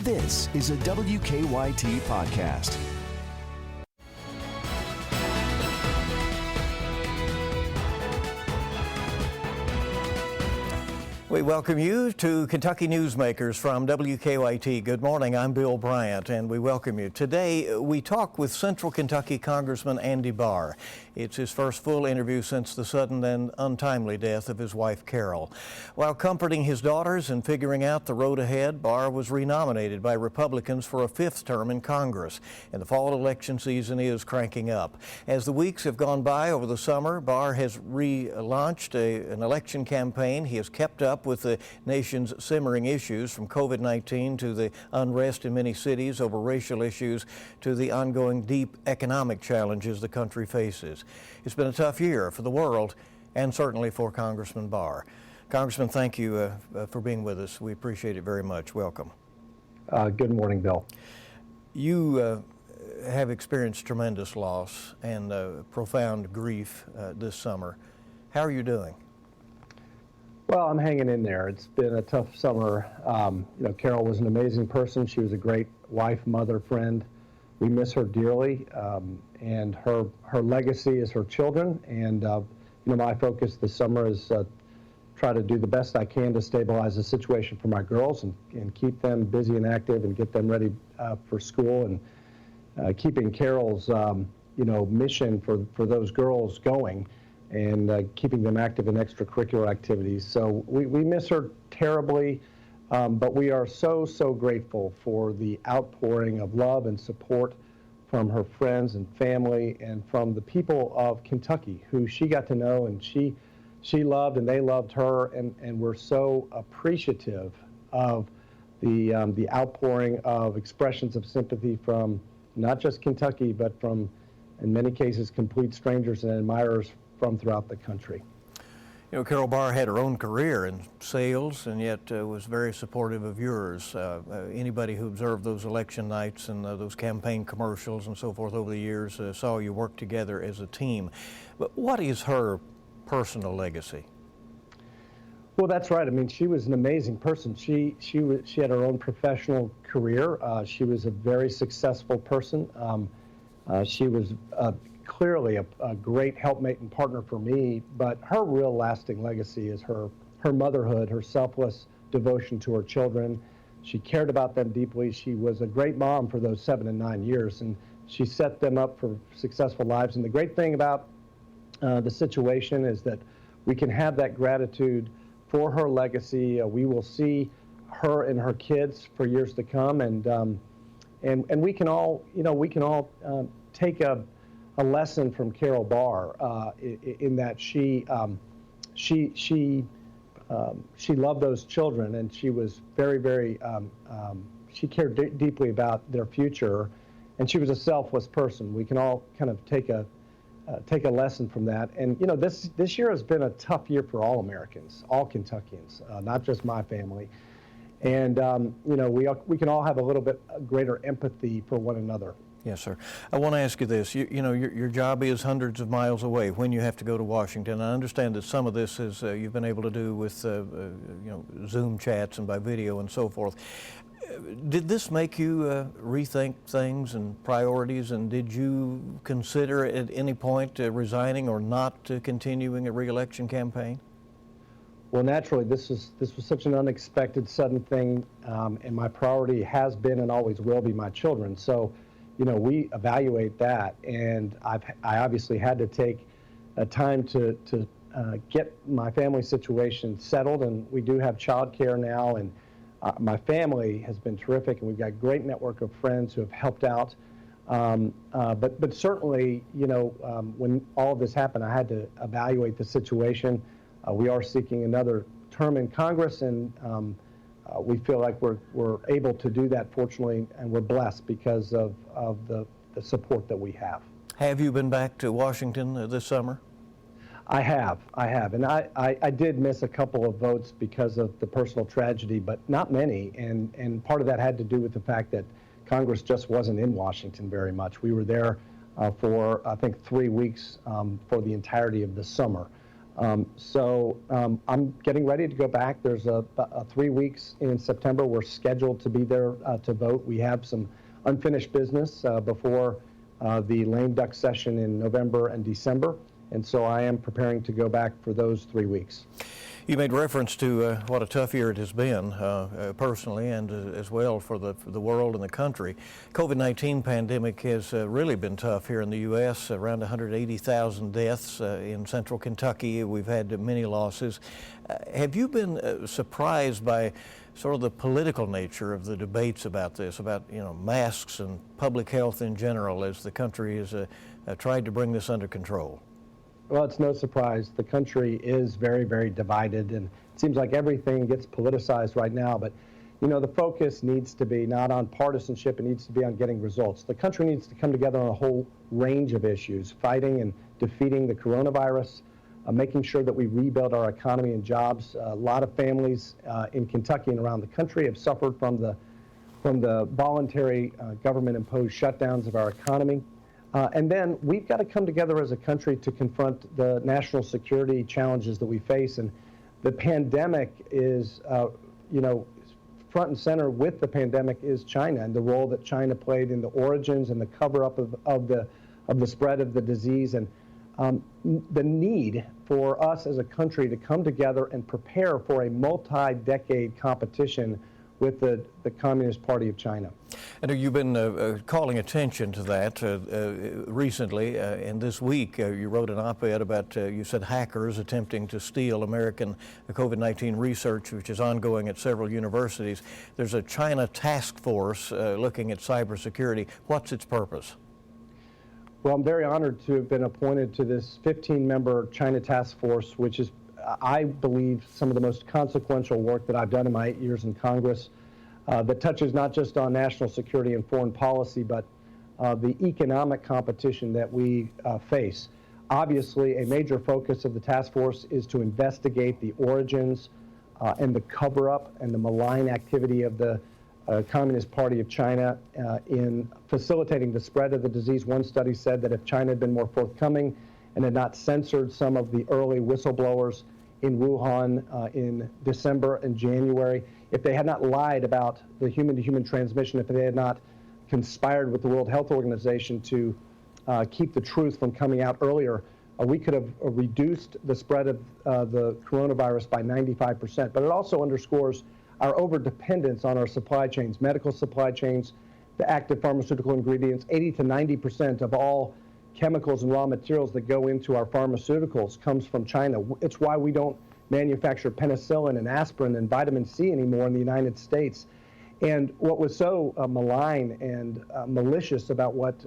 This is a WKYT podcast. We welcome you to Kentucky Newsmakers from WKYT. Good morning, I'm Bill Bryant, and we welcome you. Today, we talk with Central Kentucky Congressman Andy Barr. It's his first full interview since the sudden and untimely death of his wife, Carol. While comforting his daughters and figuring out the road ahead, Barr was renominated by Republicans for a fifth term in Congress, and the fall election season is cranking up. As the weeks have gone by over the summer, Barr has relaunched an election campaign. He has kept up with the nation's simmering issues, from COVID-19 to the unrest in many cities over racial issues to the ongoing deep economic challenges the country faces. It's been a tough year for the world and certainly for Congressman Barr. Congressman, thank you for being with us. We appreciate it very much. Welcome. Good morning, Bill. You have experienced tremendous loss and profound grief this summer. How are you doing? Well, I'm hanging in there. It's been a tough summer. Carol was an amazing person. She was a great wife, mother, friend. We miss her dearly, and her legacy is her children. And my focus this summer is try to do the best I can to stabilize the situation for my girls and keep them busy and active and get them ready for school, and keeping Carol's mission for those girls going, and keeping them active in extracurricular activities. So we miss her terribly, but we are so grateful for the outpouring of love and support from her friends and family and from the people of Kentucky who she got to know, and she loved and they loved her, and we're so appreciative of the outpouring of expressions of sympathy from not just Kentucky, but from, in many cases, complete strangers and admirers from throughout the country. You know, Carol Barr had her own career in sales, and yet was very supportive of yours. Anybody who observed those election nights and those campaign commercials and so forth over the years saw you work together as a team. But what is her personal legacy? Well, that's right. I mean, she was an amazing person. She had her own professional career. She was a very successful person. She was clearly a great helpmate and partner for me, but her real lasting legacy is her motherhood, her selfless devotion to her children. She cared about them deeply. She was a great mom for those 7 and 9 years, and she set them up for successful lives. And the great thing about the situation is that we can have that gratitude for her legacy. We will see her and her kids for years to come, and we can all take a lesson from Carol Barr in that she loved those children, and she was very she cared deeply about their future, and she was a selfless person. We can all kind of take a lesson from that. And this year has been a tough year for all Americans, all Kentuckians, not just my family. And we can all have a little bit greater empathy for one another. Yes, sir. I want to ask you this. Your job is hundreds of miles away when you have to go to Washington. I understand that some of this is you've been able to do with Zoom chats and by video and so forth. Did this make you rethink things and priorities, and did you consider at any point resigning or not continuing a re-election campaign? Well, naturally, this was such an unexpected, sudden thing, and my priority has been and always will be my children. So, we evaluate that, and I obviously had to take time to get my family situation settled, and we do have childcare now, and my family has been terrific, and we've got a great network of friends who have helped out. But certainly, when all of this happened, I had to evaluate the situation. We are seeking another term in Congress, and we feel like we're able to do that, fortunately, and we're blessed because of the support that we have. Have you been back to Washington this summer? I have, and I did miss a couple of votes because of the personal tragedy, but not many, and part of that had to do with the fact that Congress just wasn't in Washington very much. We were there for, I think, 3 weeks for the entirety of the summer. I'm getting ready to go back. There's a 3 weeks in September. We're scheduled to be there to vote. We have some unfinished business before the lame duck session in November and December. And so I am preparing to go back for those 3 weeks. You made reference to what a tough year it has been personally and as well for the world and the country. COVID-19 pandemic has really been tough here in the U.S. Around 180,000 deaths in central Kentucky. We've had many losses. Have you been surprised by sort of the political nature of the debates about this, about masks and public health in general as the country has tried to bring this under control? Well, it's no surprise. The country is very, very divided, and it seems like everything gets politicized right now. But, the focus needs to be not on partisanship. It needs to be on getting results. The country needs to come together on a whole range of issues, fighting and defeating the coronavirus, making sure that we rebuild our economy and jobs. A lot of families in Kentucky and around the country have suffered from the voluntary government-imposed shutdowns of our economy. And then we've got to come together as a country to confront the national security challenges that we face. And the pandemic is, front and center with the pandemic is China and the role that China played in the origins and the cover-up of the spread of the disease. And the need for us as a country to come together and prepare for a multi-decade competition with the Communist Party of China. And you've been calling attention to that recently, and this week you wrote an op-ed about, you said, hackers attempting to steal American COVID-19 research, which is ongoing at several universities. There's a China task force looking at cybersecurity. What's its purpose? Well, I'm very honored to have been appointed to this 15-member China task force, which is, I believe, some of the most consequential work that I've done in my 8 years in Congress that touches not just on national security and foreign policy, but the economic competition that we face. Obviously, a major focus of the task force is to investigate the origins and the cover-up and the malign activity of the Communist Party of China in facilitating the spread of the disease. One study said that if China had been more forthcoming and had not censored some of the early whistleblowers in Wuhan in December and January, if they had not lied about the human-to-human transmission, if they had not conspired with the World Health Organization to keep the truth from coming out earlier, we could have reduced the spread of the coronavirus by 95%. But it also underscores our overdependence on our supply chains, medical supply chains, the active pharmaceutical ingredients. 80 to 90% of all chemicals and raw materials that go into our pharmaceuticals comes from China. It's why we don't manufacture penicillin and aspirin and vitamin C anymore in the United States. And what was so malign and malicious about what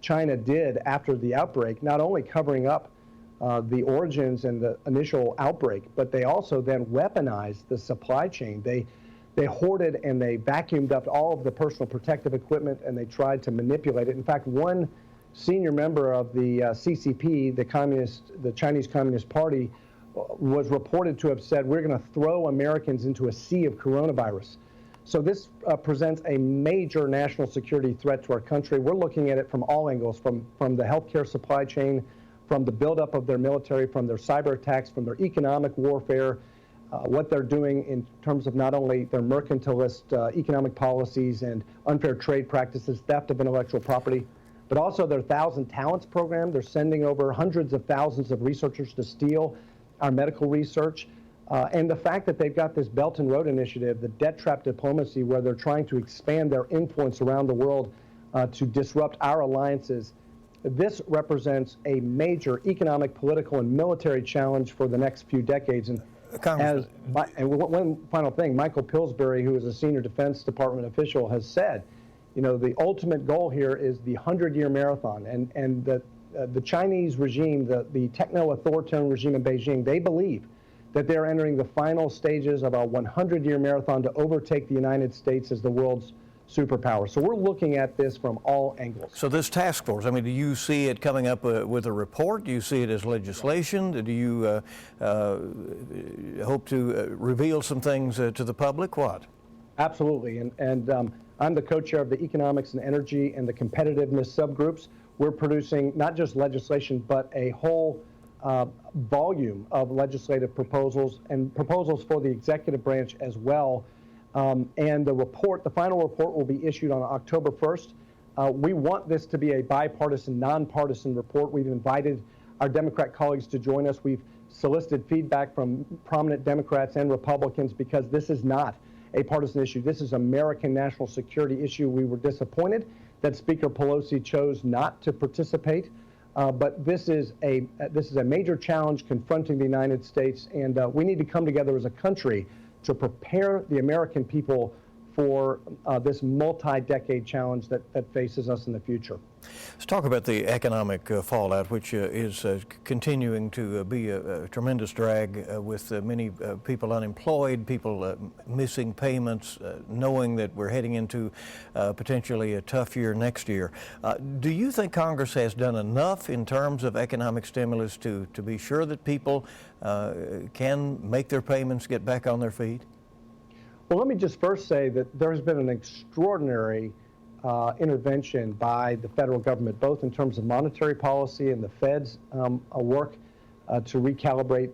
China did after the outbreak, not only covering up the origins and the initial outbreak, but they also then weaponized the supply chain. They hoarded and they vacuumed up all of the personal protective equipment, and they tried to manipulate it. In fact, one senior member of the CCP, the Chinese Communist Party, was reported to have said, "We're going to throw Americans into a sea of coronavirus." So this presents a major national security threat to our country. We're looking at it from all angles, from the healthcare supply chain, from the buildup of their military, from their cyber attacks, from their economic warfare, what they're doing in terms of not only their mercantilist economic policies and unfair trade practices, theft of intellectual property, but also their 1,000 Talents program. They're sending over hundreds of thousands of researchers to steal our medical research. And the fact that they've got this Belt and Road Initiative, the debt trap diplomacy, where they're trying to expand their influence around the world to disrupt our alliances. This represents a major economic, political, and military challenge for the next few decades. And one final thing, Michael Pillsbury, who is a senior Defense Department official, has said, the ultimate goal here is the 100-year marathon. And the Chinese regime, the techno-authoritarian regime in Beijing, they believe that they're entering the final stages of a 100-year marathon to overtake the United States as the world's superpower. So we're looking at this from all angles. So this task force, do you see it coming up with a report? Do you see it as legislation? Do you hope to reveal some things to the public? What? Absolutely. And I'm the co-chair of the Economics and Energy and the Competitiveness subgroups. We're producing not just legislation, but a whole volume of legislative proposals and proposals for the executive branch as well. And the final report will be issued on October 1st. We want this to be a bipartisan, nonpartisan report. We've invited our Democrat colleagues to join us. We've solicited feedback from prominent Democrats and Republicans because this is not a partisan issue. This is American national security issue. We were disappointed that Speaker Pelosi chose not to participate, but this is a major challenge confronting the United States, and we need to come together as a country to prepare the American people for this multi-decade challenge that faces us in the future. Let's talk about the economic fallout, which is continuing to be a tremendous drag with many people unemployed, people missing payments, knowing that we're heading into potentially a tough year next year. Do you think Congress has done enough in terms of economic stimulus to be sure that people can make their payments, get back on their feet? Well, let me just first say that there has been an extraordinary intervention by the federal government, both in terms of monetary policy and the Fed's work to recalibrate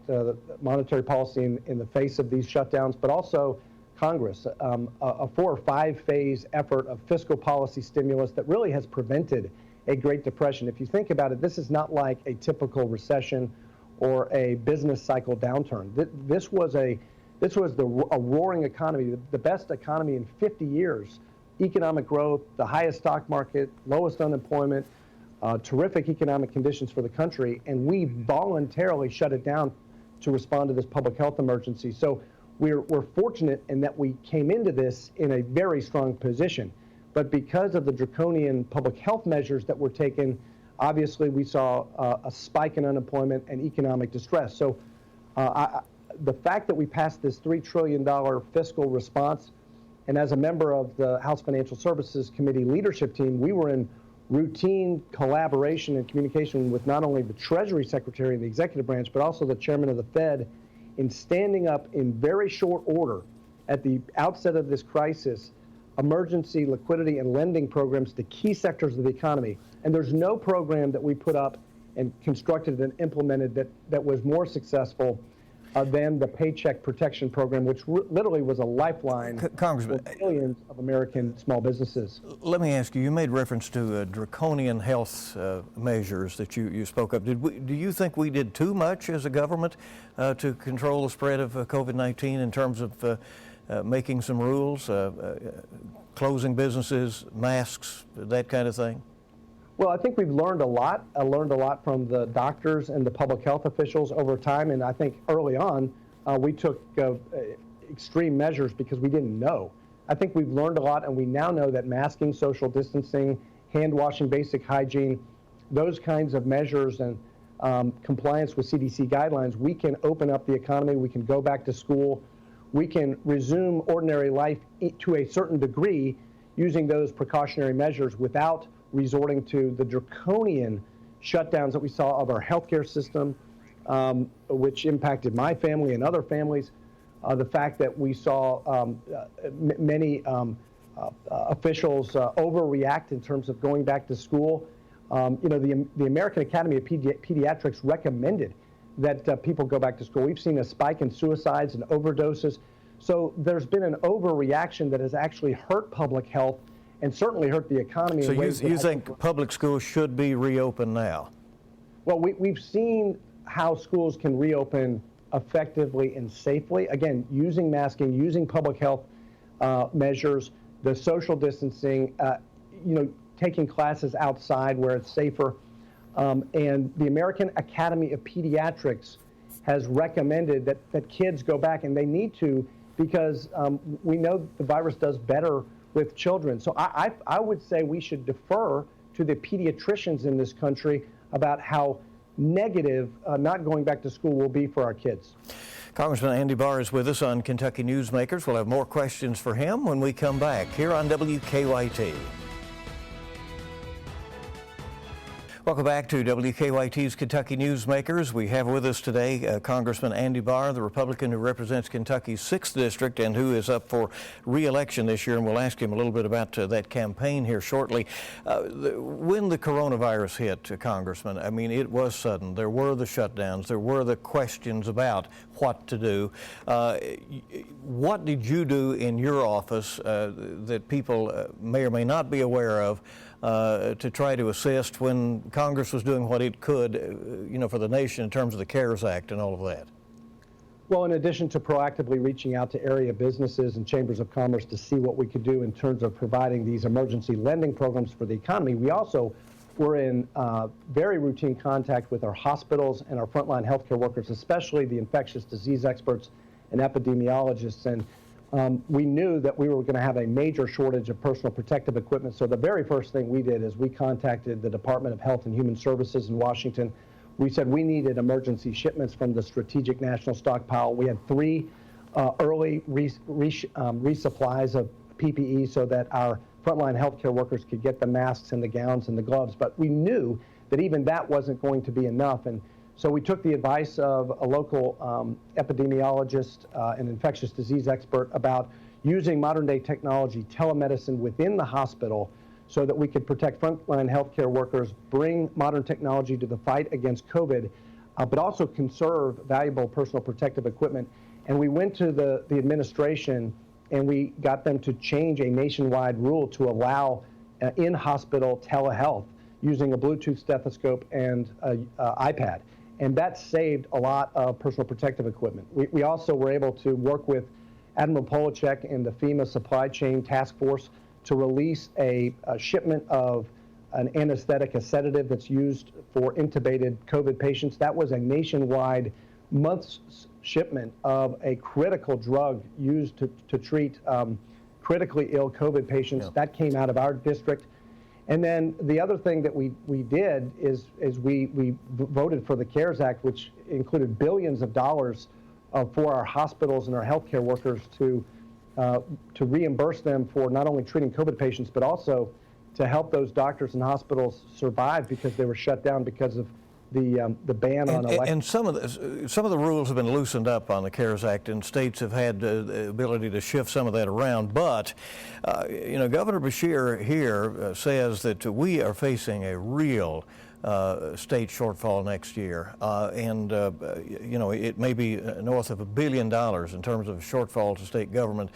monetary policy in the face of these shutdowns, but also Congress, a 4 or 5 phase effort of fiscal policy stimulus that really has prevented a Great Depression. If you think about it, this is not like a typical recession or a business cycle downturn. This was a roaring economy, the best economy in 50 years. Economic growth, the highest stock market, lowest unemployment, terrific economic conditions for the country, and we voluntarily shut it down to respond to this public health emergency. So we're fortunate in that we came into this in a very strong position. But because of the draconian public health measures that were taken, obviously we saw a spike in unemployment and economic distress. So the fact that we passed this $3 trillion fiscal response, and as a member of the House Financial Services Committee leadership team, we were in routine collaboration and communication with not only the Treasury Secretary and the executive branch, but also the chairman of the Fed in standing up in very short order at the outset of this crisis, emergency liquidity and lending programs to key sectors of the economy. And there's no program that we put up and constructed and implemented that was more successful than the Paycheck Protection Program, which literally was a lifeline Congressman, for millions of American small businesses. Let me ask you made reference to draconian health measures that you spoke of. Do you think we did too much as a government to control the spread of COVID-19 in terms of making some rules, closing businesses, masks, that kind of thing? Well, I think we've learned a lot. I learned a lot from the doctors and the public health officials over time, and I think early on we took extreme measures because we didn't know. I think we've learned a lot, and we now know that masking, social distancing, hand washing, basic hygiene, those kinds of measures and compliance with CDC guidelines, we can open up the economy, we can go back to school, we can resume ordinary life to a certain degree using those precautionary measures without resorting to the draconian shutdowns that we saw of our healthcare system, which impacted my family and other families. The fact that we saw many officials overreact in terms of going back to school. The American Academy of Pediatrics recommended that people go back to school. We've seen a spike in suicides and overdoses. So there's been an overreaction that has actually hurt public health and certainly hurt the economy. So you think public schools should be reopened now? Well, we've seen how schools can reopen effectively and safely. Again, using masking, using public health measures, the social distancing, taking classes outside where it's safer. And the American Academy of Pediatrics has recommended that kids go back, and they need to, because we know the virus does better with children. So I would say we should defer to the pediatricians in this country about how negative not going back to school will be for our kids. Congressman Andy Barr is with us on Kentucky Newsmakers. We'll have more questions for him when we come back here on WKYT. Welcome back to WKYT's Kentucky Newsmakers. We have with us today Congressman Andy Barr, the Republican who represents Kentucky's 6th District and who is up for re-election this year, and we'll ask him a little bit about that campaign here shortly. When the coronavirus hit, Congressman, I mean, it was sudden. There were the shutdowns. There were the questions about what to do. What did you do in your office that people may or may not be aware of to try to assist when Congress was doing what it could, for the nation in terms of the CARES Act and all of that? Well, in addition to proactively reaching out to area businesses and chambers of commerce to see what we could do in terms of providing these emergency lending programs for the economy, we also were in very routine contact with our hospitals and our frontline healthcare workers, especially the infectious disease experts and epidemiologists. And we knew that we were going to have a major shortage of personal protective equipment. So the very first thing we did is we contacted the Department of Health and Human Services in Washington. We said we needed emergency shipments from the Strategic National Stockpile. We had 3 early resupplies of PPE so that our frontline healthcare workers could get the masks and the gowns and the gloves. But we knew that even that wasn't going to be enough. And so we took the advice of a local epidemiologist and infectious disease expert about using modern day technology, telemedicine within the hospital so that we could protect frontline healthcare workers, bring modern technology to the fight against COVID, but also conserve valuable personal protective equipment. And we went to the administration and we got them to change a nationwide rule to allow in-hospital telehealth using a Bluetooth stethoscope and an iPad. And that saved a lot of personal protective equipment. We also were able to work with Admiral Polachek and the FEMA Supply Chain Task Force to release a shipment of an anesthetic, a sedative that's used for intubated COVID patients. That was a nationwide month's shipment of a critical drug used to treat critically ill COVID patients. Yeah. That came out of our district. And then the other thing that we did is we voted for the CARES Act, which included billions of dollars for our hospitals and our healthcare workers to reimburse them for not only treating COVID patients, but also to help those doctors and hospitals survive because they were shut down because of the ban on elections. And some of the rules have been loosened up on the CARES Act, and states have had the ability to shift some of that around. But, Governor Beshear here says that we are facing a real state shortfall next year, and it may be north of $1 billion in terms of shortfall to state government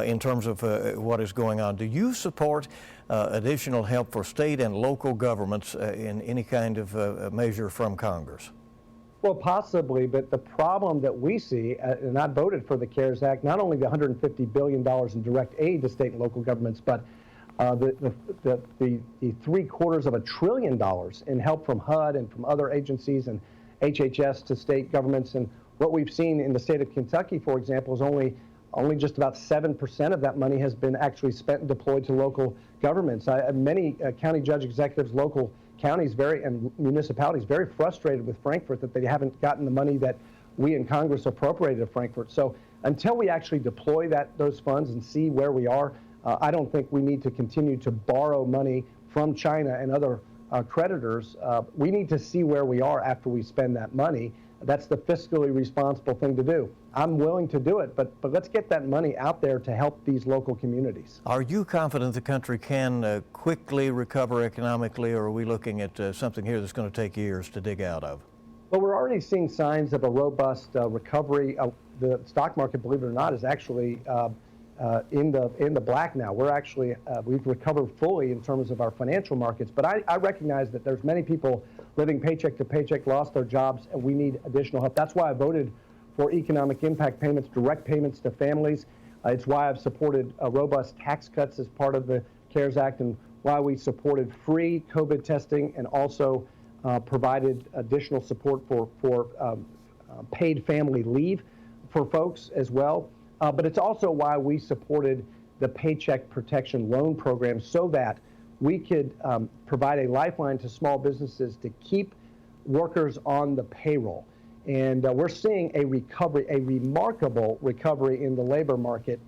in terms of what is going on. Do you support additional help for state and local governments in any kind of measure from Congress? Well, possibly, but the problem that we see, and I voted for the CARES Act, not only the $150 billion in direct aid to state and local governments, but the $750 billion in help from HUD and from other agencies and HHS to state governments. And what we've seen in the state of Kentucky, for example, is only just about 7% of that money has been actually spent and deployed to local governments. Many county judge executives, local counties and municipalities very frustrated with Frankfort that they haven't gotten the money that we in Congress appropriated to Frankfort. So until we actually deploy those funds and see where we are, I don't think we need to continue to borrow money from China and other creditors. We need to see where we are after we spend that money. That's the fiscally responsible thing to do. I'm willing to do it, but let's get that money out there to help these local communities. Are you confident the country can quickly recover economically, or are we looking at something here that's going to take years to dig out of? Well, we're already seeing signs of a robust recovery. The stock market, believe it or not, is actually in the black now. We've recovered fully in terms of our financial markets, but I recognize that there's many people living paycheck to paycheck, lost their jobs, and we need additional help. That's why I voted for economic impact payments, direct payments to families. It's why I've supported robust tax cuts as part of the CARES Act, and why we supported free COVID testing and also provided additional support for paid family leave for folks as well. But it's also why we supported the Paycheck Protection Loan Program so that we could provide a lifeline to small businesses to keep workers on the payroll. And we're seeing a recovery, a remarkable recovery in the labor market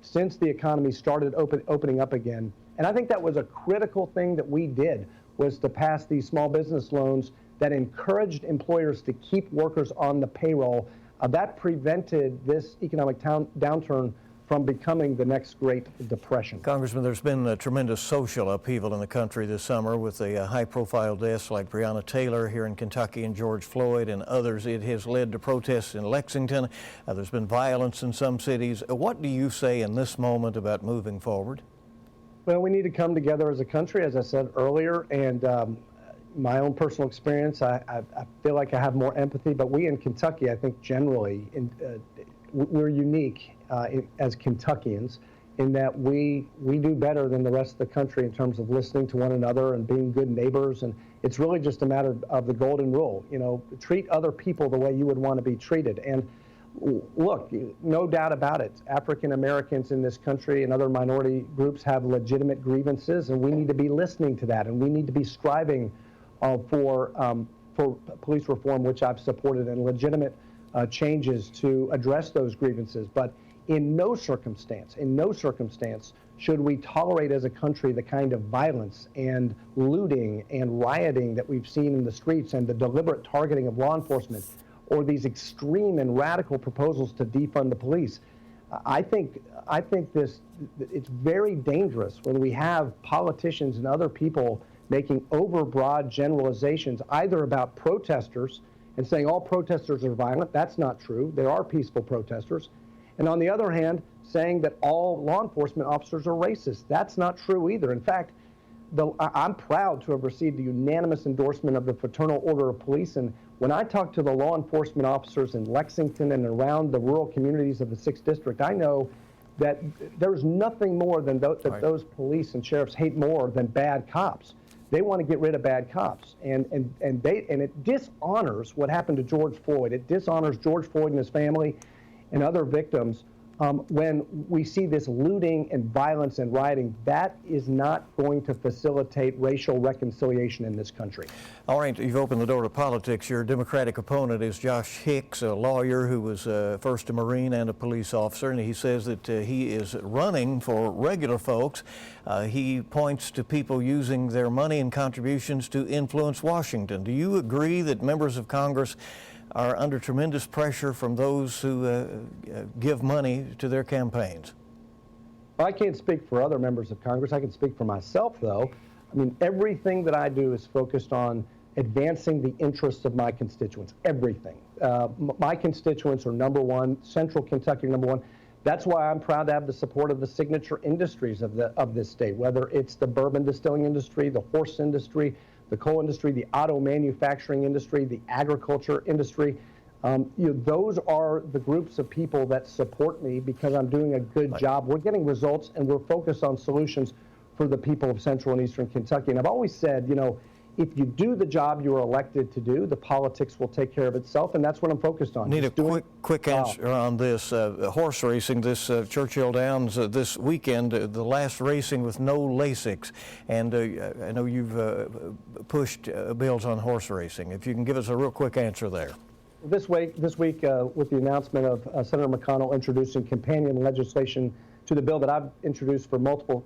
since the economy started opening up again. And I think that was a critical thing that we did. was to pass these small business loans that encouraged employers to keep workers on the payroll. That prevented this economic downturn from becoming the next Great Depression. Congressman, there's been a tremendous social upheaval in the country this summer with the high-profile deaths like Breonna Taylor here in Kentucky and George Floyd and others. It has led to protests in Lexington. There's been violence in some cities. What do you say in this moment about moving forward? Well, we need to come together as a country, as I said earlier, and my own personal experience, I feel like I have more empathy, but we in Kentucky, I think generally, we're unique as Kentuckians in that we do better than the rest of the country in terms of listening to one another and being good neighbors. And it's really just a matter of the golden rule, treat other people the way you would want to be treated. And look, no doubt about it, African Americans in this country and other minority groups have legitimate grievances, and we need to be listening to that, and we need to be striving for police reform, which I've supported, and legitimate changes to address those grievances. But in no circumstance should we tolerate as a country the kind of violence and looting and rioting that we've seen in the streets and the deliberate targeting of law enforcement or these extreme and radical proposals to defund the police. I think it's very dangerous when we have politicians and other people making overbroad generalizations either about protesters and saying all protesters are violent. That's not true. There are peaceful protesters. And on the other hand, saying that all law enforcement officers are racist. That's not true either. In fact, I'm proud to have received a unanimous endorsement of the Fraternal Order of Police. And when I talk to the law enforcement officers in Lexington and around the rural communities of the 6th District, I know that there's nothing more than those police and sheriffs hate more than bad cops. They want to get rid of bad cops, and it dishonors what happened to George Floyd. It dishonors George Floyd and his family and other victims when we see this looting and violence and rioting. That is not going to facilitate racial reconciliation in this country. All right, you've opened the door to politics. Your Democratic opponent is Josh Hicks, a lawyer who was first a Marine and a police officer, and he says that he is running for regular folks. He points to people using their money and contributions to influence Washington. Do you agree that members of Congress are under tremendous pressure from those who give money to their campaigns? Well, I can't speak for other members of Congress. I can speak for myself, though. I mean, everything that I do is focused on advancing the interests of my constituents, everything. My constituents are number one, Central Kentucky number one. That's why I'm proud to have the support of the signature industries of this state, whether it's the bourbon distilling industry, the horse industry, the coal industry, the auto manufacturing industry, the agriculture industry. Those are the groups of people that support me because I'm doing a good job. We're getting results, and we're focused on solutions for the people of Central and Eastern Kentucky. And I've always said, if you do the job you're elected to do, the politics will take care of itself, and that's what I'm focused on. Need a quick answer on this. Horse racing, this Churchill Downs this weekend, the last racing with no LASIX, and I know you've pushed bills on horse racing. If you can give us a real quick answer there. This week, with the announcement of Senator McConnell introducing companion legislation to the bill that I've introduced for multiple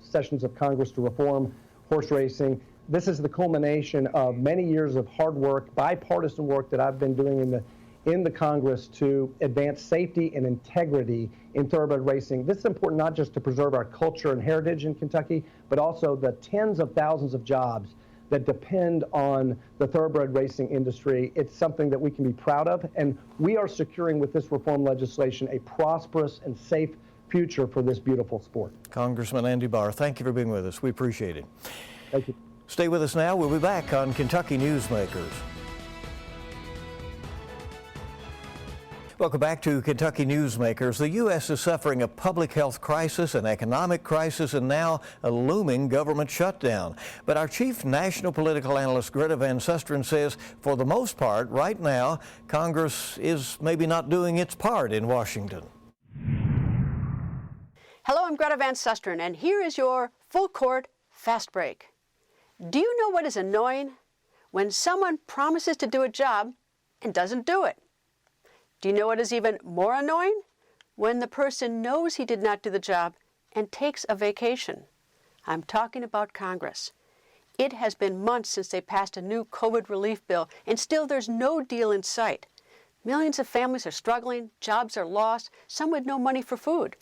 sessions of Congress to reform horse racing, this is the culmination of many years of hard work, bipartisan work that I've been doing in the Congress to advance safety and integrity in thoroughbred racing. This is important not just to preserve our culture and heritage in Kentucky, but also the tens of thousands of jobs that depend on the thoroughbred racing industry. It's something that we can be proud of, and we are securing with this reform legislation a prosperous and safe future for this beautiful sport. Congressman Andy Barr, thank you for being with us. We appreciate it. Thank you. Stay with us now. We'll be back on Kentucky Newsmakers. Welcome back to Kentucky Newsmakers. The U.S. is suffering a public health crisis, an economic crisis, and now a looming government shutdown. But our chief national political analyst, Greta Van Susteren, says for the most part, right now, Congress is maybe not doing its part in Washington. Hello, I'm Greta Van Susteren, and here is your full court fast break. Do you know what is annoying? When someone promises to do a job and doesn't do it. Do you know what is even more annoying? When the person knows he did not do the job and takes a vacation. I'm talking about Congress. It has been months since they passed a new COVID relief bill, and still there's no deal in sight. Millions of families are struggling, jobs are lost, some with no money for food.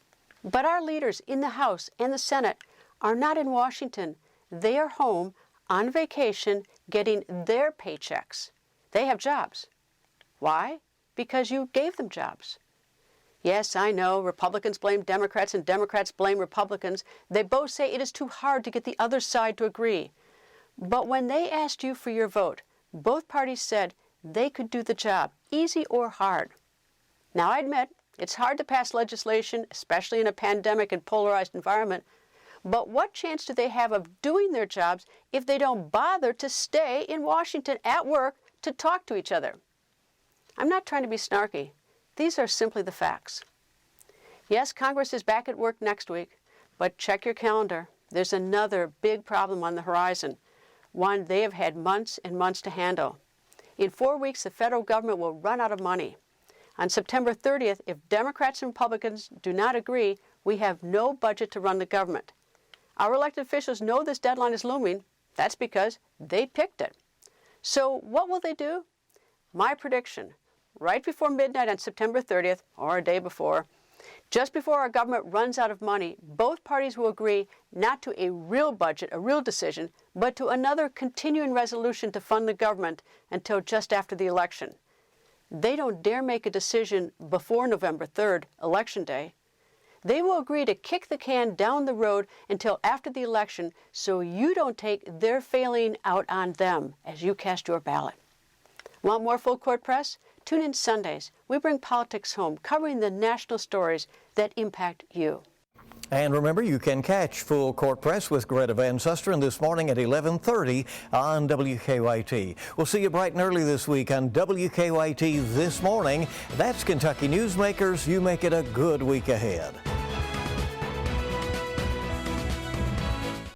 But our leaders in the House and the Senate are not in Washington. They are home on vacation getting their paychecks. They have jobs. Why? Because you gave them jobs. Yes, I know, Republicans blame Democrats and Democrats blame Republicans. They both say it is too hard to get the other side to agree. But when they asked you for your vote, both parties said they could do the job, easy or hard. Now, I admit, it's hard to pass legislation, especially in a pandemic and polarized environment, but what chance do they have of doing their jobs if they don't bother to stay in Washington at work to talk to each other? I'm not trying to be snarky. These are simply the facts. Yes, Congress is back at work next week, but check your calendar. There's another big problem on the horizon, one they have had months and months to handle. In 4 weeks, the federal government will run out of money. On September 30th, if Democrats and Republicans do not agree, we have no budget to run the government. Our elected officials know this deadline is looming. That's because they picked it. So what will they do? My prediction, right before midnight on September 30th, or a day before, just before our government runs out of money, both parties will agree not to a real budget, a real decision, but to another continuing resolution to fund the government until just after the election. They don't dare make a decision before November 3rd, Election Day. They will agree to kick the can down the road until after the election so you don't take their failing out on them as you cast your ballot. Want more Full Court Press? Tune in Sundays. We bring politics home, covering the national stories that impact you. And remember, you can catch Full Court Press with Greta Van Susteren this morning at 11:30 on WKYT. We'll see you bright and early this week on WKYT This Morning. That's Kentucky Newsmakers. You make it a good week ahead.